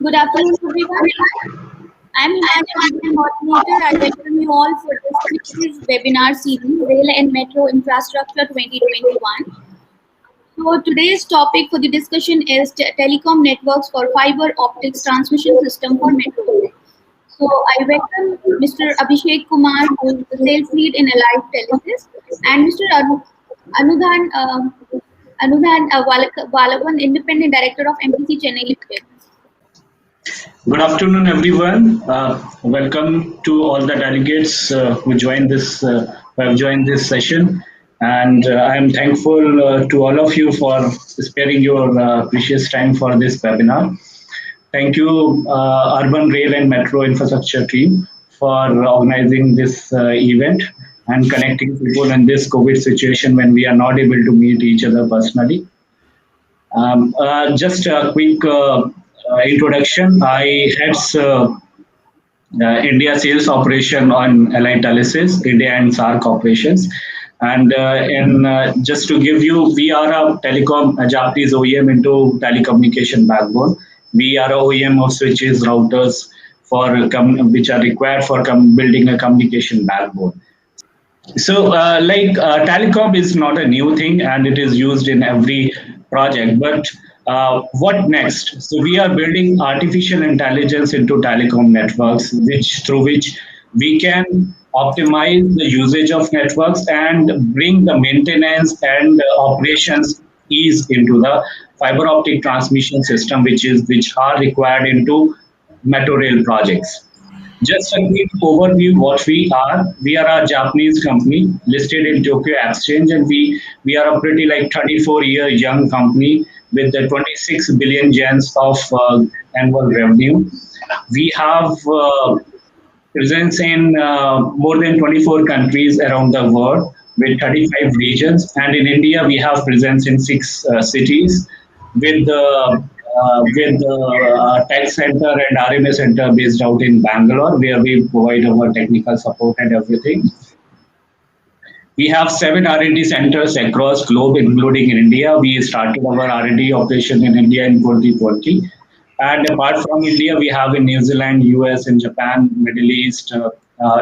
Good afternoon, everyone. I'm Himanshu, the coordinator. I welcome you all for this 3 days webinar series, Rail and Metro Infrastructure 2021. So today's topic for the discussion is telecom networks for fiber optics transmission system for metro. So I welcome Mr. Abhishek Kumar, who is the sales lead in Allied Telesis, and Mr. Anudhan Valavan, independent director of MTC Chennai Limited. Good afternoon, everyone. Welcome to all the delegates who have joined this session, and I am thankful to all of you for sparing your precious time for this webinar. Thank you, Urban Rail and Metro Infrastructure team, for organizing this event and connecting people in this COVID situation when we are not able to meet each other personally. Just a quick introduction. I heads India sales operation on Allied Telesis, India and SAARC operations. And just to give you, we are a Japanese OEM into telecommunication backbone. We are a OEM of switches, routers, which are required for building a communication backbone. So, telecom is not a new thing, and it is used in every project. But what next? So, we are building artificial intelligence into telecom networks, which we can optimize the usage of networks and bring the maintenance and operations ease into the fiber optic transmission system, which are required into metro rail projects. Just a quick overview what we are. We are a Japanese company listed in Tokyo Exchange, and we are a pretty like 34-year young company with the 26 billion yens of annual revenue. We have presence in more than 24 countries around the world with 35 regions, and in India we have presence in 6 cities with the tech center and RMA center based out in Bangalore, where we provide our technical support and everything. We have 7 R&D centers across globe, including in India. We started our R&D operation in India in 2020. And apart from India, we have in New Zealand, US, and Japan, Middle East,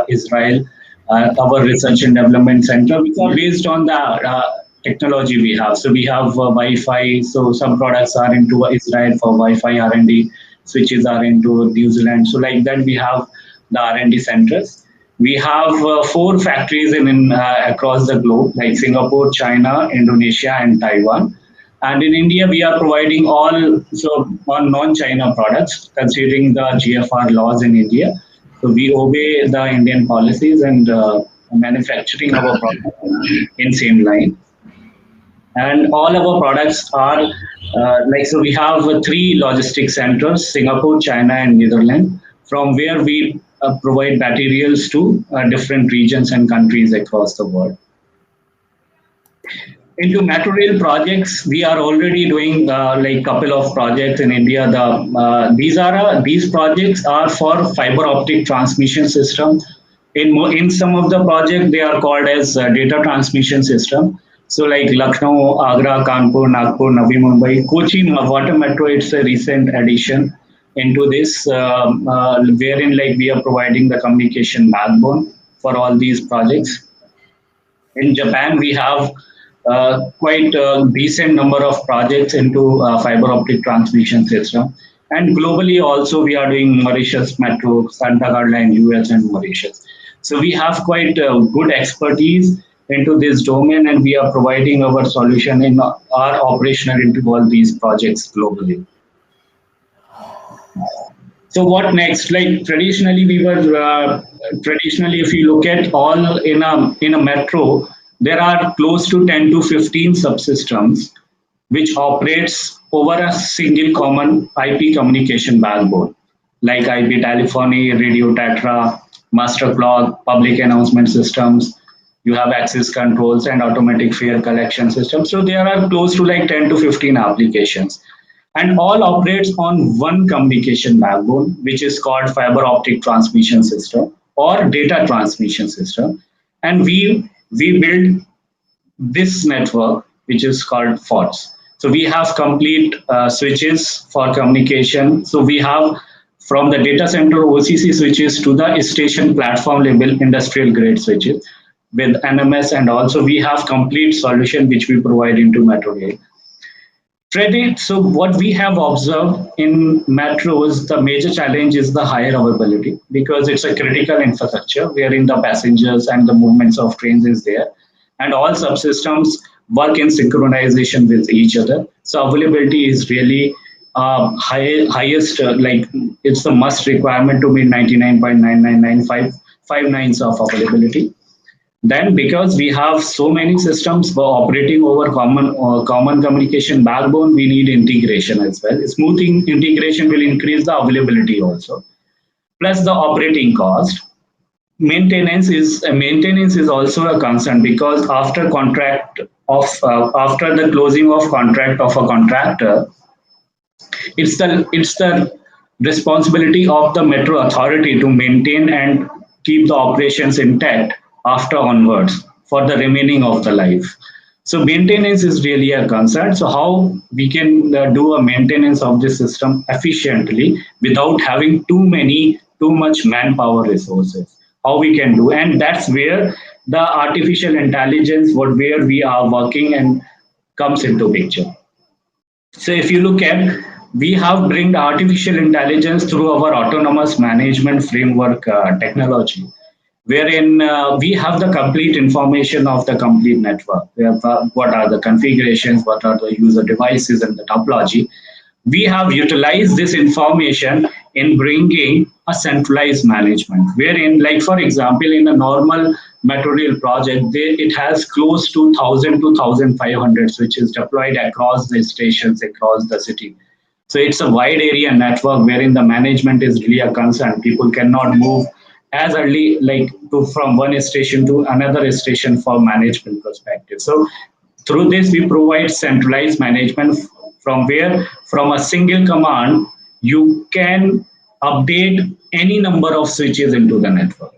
Israel, our research and development center, which are based on the technology we have. So we have Wi-Fi. So some products are into Israel for Wi-Fi R&D, switches are into New Zealand. So like that, we have the R&D centers. We have 4 factories in across the globe, like Singapore, China, Indonesia, and Taiwan. And in India, we are providing all on non-China products, considering the GFR laws in India. So we obey the Indian policies and manufacturing our products in same line. And all our products are we have 3 logistics centers: Singapore, China, and Netherlands, from where we provide materials to different regions and countries across the world. Into metro rail projects, we are already doing like couple of projects in India. These projects are for fiber optic transmission system. In some of the projects, they are called as data transmission system. So like Lucknow, Agra, Kanpur, Nagpur, Navi Mumbai, Kochi, Water Metro. It's a recent addition into this, wherein like we are providing the communication backbone for all these projects. In Japan, we have quite a decent number of projects into fiber optic transmission system. And globally also, we are doing Mauritius Metro, Santa Carla in US and Mauritius. So we have quite good expertise into this domain, and we are providing our solution in our operational into all these projects globally. So what next? Like traditionally, if you look at all in a metro, there are close to 10 to 15 subsystems which operates over a single common IP communication backbone, like IP telephony, radio tetra, master clock, public announcement systems. You have access controls and automatic fare collection systems. So there are close to like 10 to 15 applications, and all operates on one communication backbone, which is called fiber optic transmission system or data transmission system. And we build this network, which is called FOTS. So we have complete switches for communication. So we have from the data center OCC switches to the station platform level industrial grade switches with NMS, and also we have complete solution which we provide into metro rail. Freddy, so what we have observed in metros, the major challenge is the higher availability because it's a critical infrastructure wherein the passengers and the movements of trains is there, and all subsystems work in synchronization with each other. So availability is really highest, like it's the must requirement to meet 99.99959 of availability. Then, because we have so many systems for operating over common communication backbone, we need integration as well. Smoothing integration will increase the availability also. Plus the operating cost. Maintenance is also a concern because after the closing of contract of a contractor, it's the responsibility of the metro authority to maintain and keep the operations intact after onwards for the remaining of the life. So maintenance is really a concern. So how we can do a maintenance of the system efficiently without having too much manpower resources? How we can do, and that's where the artificial intelligence, what where we are working and comes into picture. So if you look at, we have bring artificial intelligence through our autonomous management framework technology, wherein we have the complete information of the complete network. We have what are the configurations, what are the user devices and the topology. We have utilized this information in bringing a centralized management, wherein, like for example, in a normal metro rail project, it has close to 1,000 to 1,500 switches deployed across the stations across the city. So it's a wide area network wherein the management is really a concern. People cannot move as early, like from one station to another station for management perspective. So through this, we provide centralized management from where, from a single command, you can update any number of switches into the network,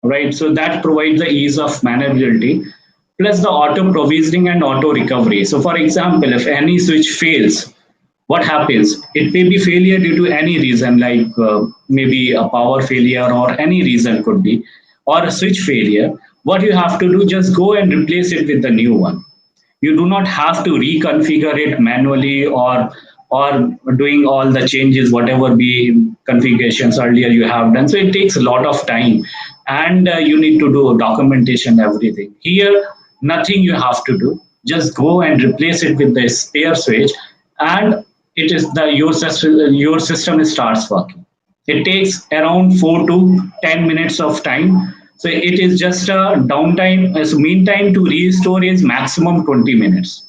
right? So that provides the ease of manageability, plus the auto provisioning and auto recovery. So for example, if any switch fails, what happens? It may be failure due to any reason, like maybe a power failure or any reason could be, or a switch failure. What you have to do, just go and replace it with the new one. You do not have to reconfigure it manually or doing all the changes, whatever be configurations earlier you have done. So it takes a lot of time, and you need to do documentation, everything. Here, nothing you have to do. Just go and replace it with the spare switch, and it is the your system starts working. It takes around 4 to 10 minutes of time. So it is just a downtime. So mean time to restore is maximum 20 minutes.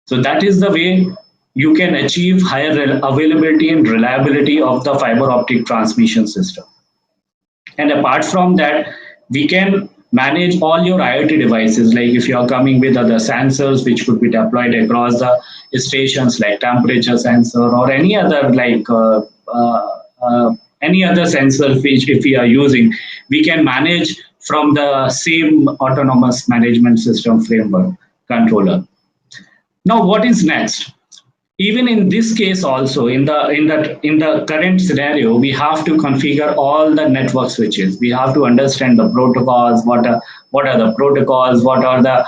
So that is the way you can achieve higher availability and reliability of the fiber optic transmission system. And apart from that, we can manage all your IoT devices. Like if you are coming with other sensors, which could be deployed across the stations, like temperature sensor or any other any other sensor which if we are using, we can manage from the same autonomous management system framework controller. Now, what is next? Even in this case also, in the current scenario, we have to configure all the network switches. We have to understand the protocols, what are the protocols, what are the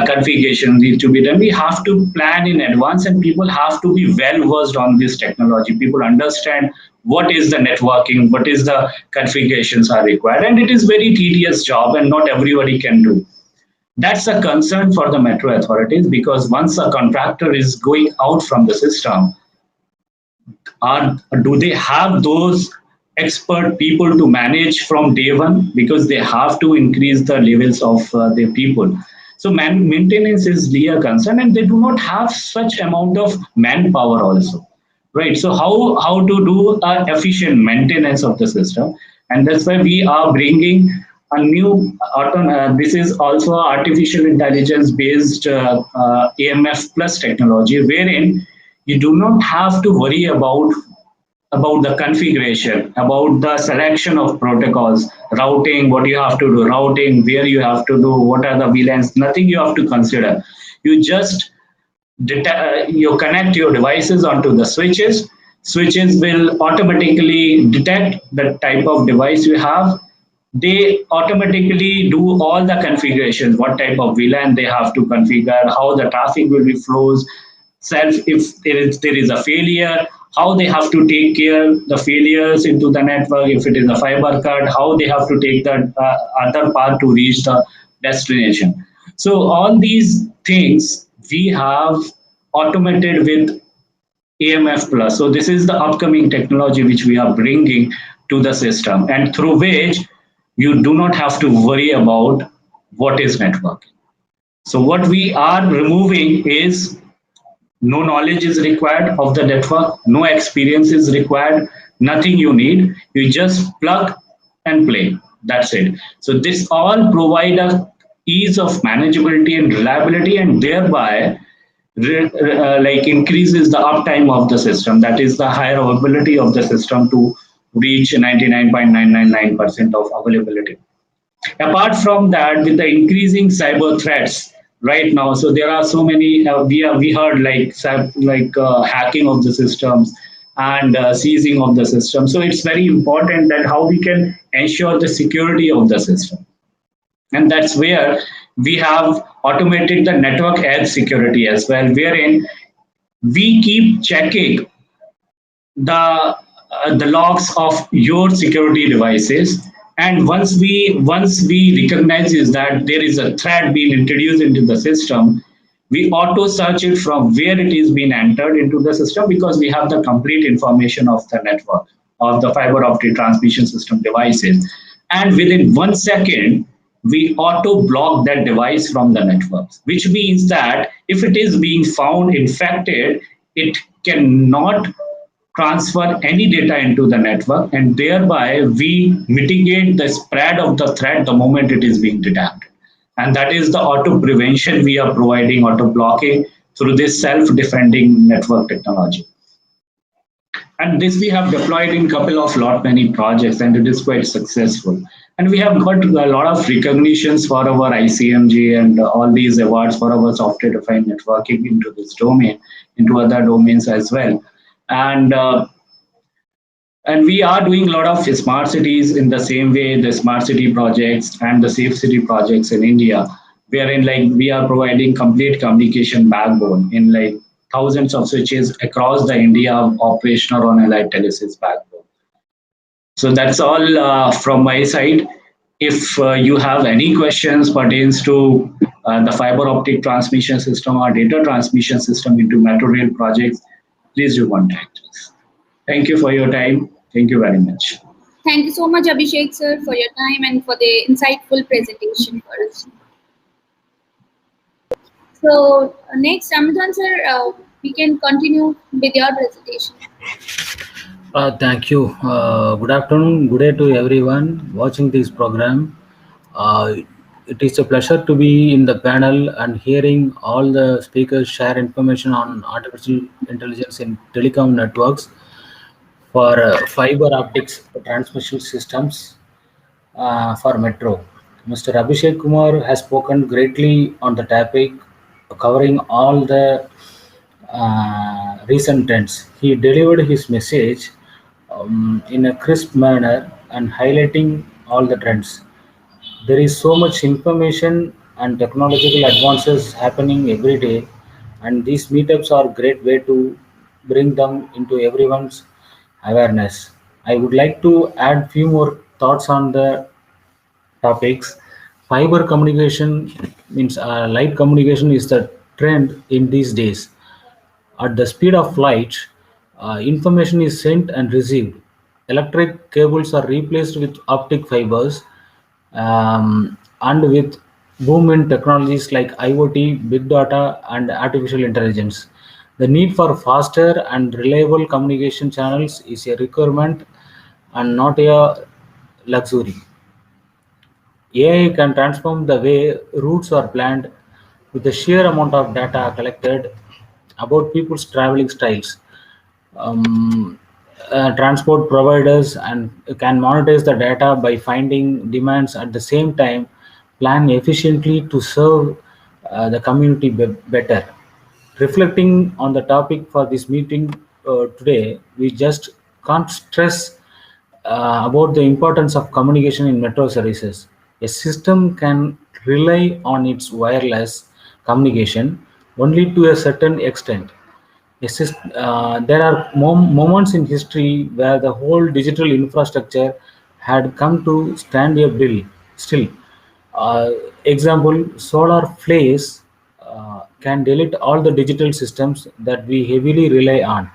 configurations need to be done. We have to plan in advance, and people have to be well versed on this technology. People understand what is the networking, what is the configurations are required, and it is very tedious job, and not everybody can do. That's a concern for the metro authorities, because once a contractor is going out from the system, do they have those expert people to manage from day one? Because they have to increase the levels of their people. So maintenance is really a concern, and they do not have such amount of manpower also, right? So how to do efficient maintenance of the system, and that's why we are bringing a new this is also artificial intelligence based AMF plus technology, wherein you do not have to worry about the configuration, about the selection of protocols, routing, what you have to do, routing, where you have to do, what are the VLANs, nothing you have to consider. You just you connect your devices onto the switches. Switches will automatically detect the type of device you have. They automatically do all the configurations, what type of VLAN they have to configure, how the traffic will be flows, self if there is a failure, how they have to take care the failures into the network, if it is a fiber cut, how they have to take the other path to reach the destination. So all these things we have automated with AMF Plus. So this is the upcoming technology which we are bringing to the system, and through which you do not have to worry about what is networking. So what we are removing is no knowledge is required of the network, no experience is required, nothing you need. You just plug and play. That's it. So this all provide a ease of manageability and reliability, and thereby like increases the uptime of the system. That is the higher availability of the system to reach 99.999% of availability. Apart from that, with the increasing cyber threats right now, so there are so many. We heard like hacking of the systems and seizing of the system. So it's very important that how we can ensure the security of the system, and that's where we have automated the network edge security as well, wherein we keep checking the logs of your security devices, and once we recognizes that there is a threat being introduced into the system, we auto search it from where it is being entered into the system, because we have the complete information of the network of the fiber optic transmission system devices, and within 1 second we auto block that device from the networks, which means that if it is being found infected, it cannot transfer any data into the network, and thereby we mitigate the spread of the threat the moment it is being detected. And that is the auto prevention we are providing, auto blocking through this self-defending network technology. And this we have deployed in couple of lot many projects, and it is quite successful. And we have got a lot of recognitions for our ICMG and all these awards for our software defined networking into this domain, into other domains as well. And and we are doing a lot of smart cities in the same way, the smart city projects and the safe city projects in India, wherein like we are providing complete communication backbone in like thousands of switches across the India operational on Allied Telesis backbone. So that's all from my side. If you have any questions pertains to the fiber optic transmission system or data transmission system into metro rail projects, please do contact us. Thank you for your time. Thank you very much. Thank you so much, Abhishek sir, for your time and for the insightful presentation for us. So next, Amazon sir, we can continue with your presentation. Thank you. Good afternoon, good day to everyone watching this program. It is a pleasure to be in the panel and hearing all the speakers share information on artificial intelligence in telecom networks for fiber optics transmission systems for metro. Mr. Abhishek Kumar has spoken greatly on the topic, covering all the recent trends. He delivered his message in a crisp manner and highlighting all the trends. There is so much information and technological advances happening every day, and these meetups are a great way to bring them into everyone's awareness. I would like to add few more thoughts on the topics. Fiber communication means light communication is the trend in these days. At the speed of light, information is sent and received. Electric cables are replaced with optic fibers, and with boom in technologies like IoT, big data, and artificial intelligence. The need for faster and reliable communication channels is a requirement and not a luxury. AI can transform the way routes are planned with the sheer amount of data collected about people's traveling styles. Um, Transport providers and can monetize the data by finding demands at the same time, plan efficiently to serve the community better. reflecting on the topic for this meeting today, we just can't stress about the importance of communication in metro services. A system can rely on its wireless communication only to a certain extent. There are moments in history where the whole digital infrastructure had come to stand a bill still. Uh, Example, solar flares can delete all the digital systems that we heavily rely on.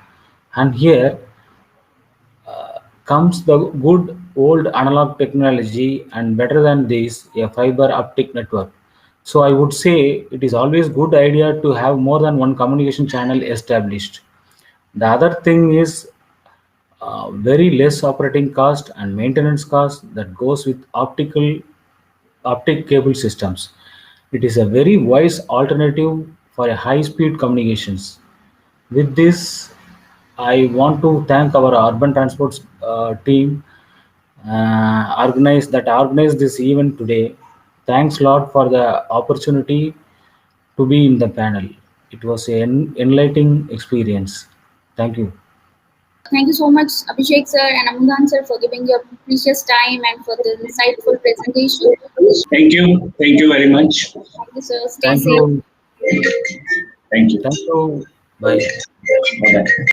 And here comes the good old analog technology, and better than this, a fiber optic network. So I would say it is always good idea to have more than one communication channel established. The other thing is very less operating cost and maintenance cost that goes with optic cable systems. It is a very wise alternative for a high speed communications. With this, I want to thank our urban transport team organized this event today. Thanks a lot for the opportunity to be in the panel. It was an enlightening experience. Thank you. Thank you so much, Abhishek sir and Amundan sir, for giving your precious time and for the insightful presentation. Thank you. Thank you very much. Thank you, sir. Stay Thank safe. you. Thank you. Thank you. Bye. Bye-bye.